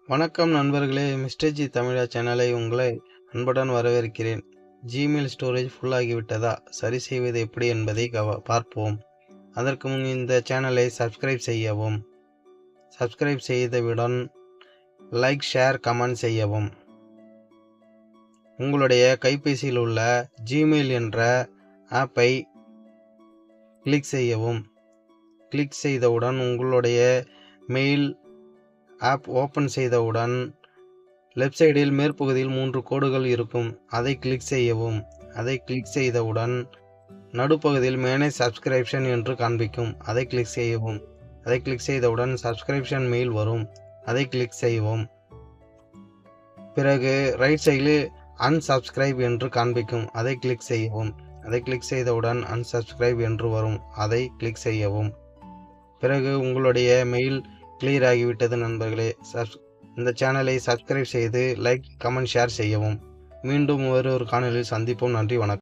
வணக்கம் நண்பர்களே, mister G தமிழா சேனலை உங்களை அன்புடன் வரவேற்கிறேன். ஜிமெயில் ஸ்டோரேஜ் ஃபுல் ஆகிவிட்டதா? சரி செய்வது எப்படி என்பதை பார்ப்போம். அதற்கு முன் இந்த சேனலை சப்ஸ்கிரைப் செய்யவும். சப்ஸ்கிரைப் செய்தவுடன் லைக், ஷேர், கமெண்ட் செய்யவும். உங்களுடைய கைபேசியில் உள்ள ஜிமெயில் என்ற ஆப்பை கிளிக் செய்யவும். கிளிக் செய்தவுடன் உங்களுடைய மெயில் ஆப் ஓப்பன் செய்தவுடன் லெஃப்ட் சைடில் மேற்பகுதியில் 3 கோடுகள் இருக்கும். அதை கிளிக் செய்யவும். அதை கிளிக் செய்தவுடன் நடுப்பகுதியில் மேனேஜ் சப்ஸ்கிரிப்ஷன் என்று காண்பிக்கும். அதை கிளிக் செய்யவும். அதை கிளிக் செய்தவுடன் சப்ஸ்கிரிப்ஷன் மெயில் வரும். அதை கிளிக் செய்யவும். பிறகு ரைட் சைடில் unsubscribe என்று காண்பிக்கும். அதை கிளிக் செய்யவும். அதை கிளிக் செய்தவுடன் unsubscribe என்று வரும். அதை கிளிக் செய்யவும். பிறகு உங்களுடைய மெயில் கிளியர் ஆகிவிட்டது நண்பர்களே. இந்த சேனலை சப்ஸ்கிரைப் செய்து லைக், கமெண்ட், ஷேர் செய்யவும். மீண்டும் வேறொரு காணொளியில் சந்திப்போம். நன்றி, வணக்கம்.